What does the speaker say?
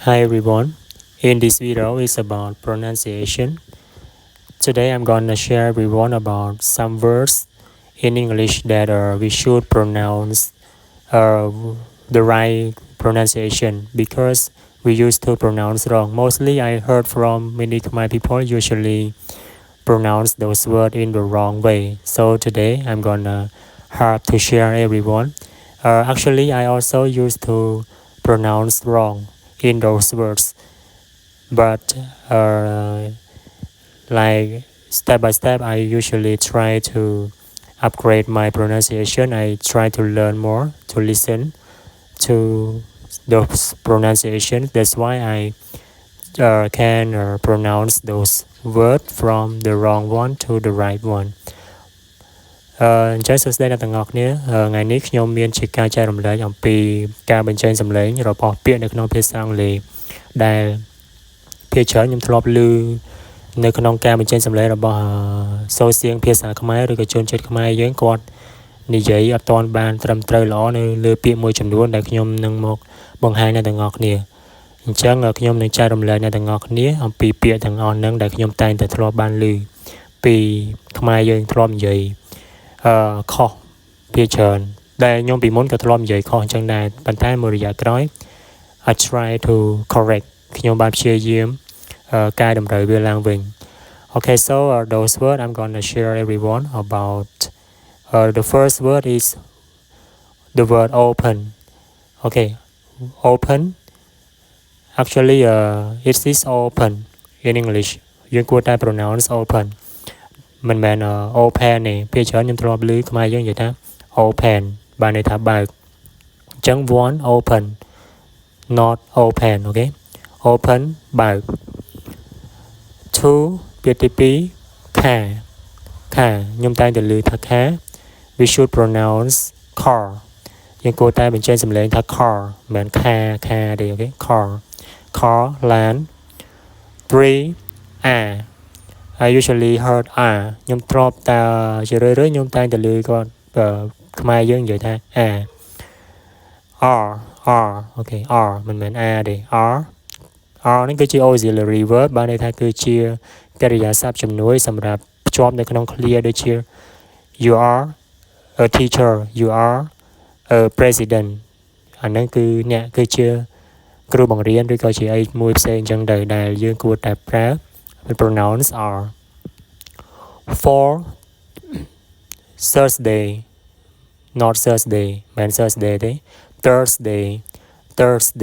Hi everyone, in this video is about pronunciation. Today I'm gonna share everyone about some words in English that we should pronounce uh, the right pronunciation because we used to pronounce wrong. Mostly I heard from many of my people usually pronounce those words in the wrong way. So today I'm gonna have to share everyone. Actually I also used to pronounce wrong in those words, but like step by step I usually try to upgrade my pronunciation. I try to learn more, to listen to those pronunciations. That's why I can pronounce those words from the wrong one to the right one. អញ្ចឹងសួស្តីអ្នកទាំងអស់គ្នាថ្ងៃនេះខ្ញុំមានជាការចែករំលែកអំពីការបញ្ចេញសំឡេងរបស់ពាក្យនៅក្នុងភាសាអង់គ្លេសដែលភាគច្រើនខ្ញុំធ្លាប់ឮនៅក្នុងការបញ្ចេញសំឡេងរបស់សូរសៀងភាសាខ្មែរឬក៏ជនជាតិខ្មែរយើងគាត់និយាយអត់ទាន់បានត្រឹមត្រូវល្អនៅលើពាក្យមួយចំនួនដែលខ្ញុំនឹងមកបង្ហាញអ្នកទាំងអស់គ្នាអញ្ចឹងខ្ញុំនឹងចែករំលែកអ្នកទាំងអស់គ្នាអំពីពាក្យទាំងអស់ហ្នឹងដែលខ្ញុំតែងតែធ្លាប់បានឮពីខ្មែរយើងធ្លាប់និយាយខុសភាគច្រើនដែលខ្ញុំពីមុនក៏ធ្លាប់និយាយខុសអញ្ចឹងដែរប៉ុន្តែមួយរយៈក្រោយ I try to correct ខ្ញុំបានព្យាយាមកែតម្រូវវាឡើងវិញ Okay, so those words I'm gonna share everyone about. The first word is the word open. Okay, open. Actually, it is open in English. យើងគួរតែ pronounce open. មិនមែន open ទេពេលច្រើនខ្ញុំធ្លាប់ឮខ្មែរយើងនិយាយថា open បានន័យថាបើកអញ្ចឹង one open not open. Okay, open បើក two ពាក្យទី2 car ខ្ញុំតែងតែឮថា car. We should pronounce car. យើងគួរតែបញ្ចេញសំឡេងថា car មិនមែន car ទេ Okay, car ឡាន three I usually heard ខ្ញុំធ្លាប់តែជារឿយៗខ្ញុំតែងតែឮគាត់ខ្មែរយើងនិយាយថា R Okay, R មិនមែន ទេ R នេះគឺជា auxiliary verb បានន័យថាគឺជាកិរិយាសព្ទជំនួយសម្រាប់ភ្ជាប់នៅក្នុង clear ដូចជា you are a teacher, you are a president អាហ្នឹងគឺអ្នកគឺជាគ្រូបង្រៀនឬក៏ជាអីមួយផ្សេងអញ្ចឹងទៅដែលយើងគួរតែប្រើ pronounce R. For Thursday not Thursday មិន Thursday ទេ Thursday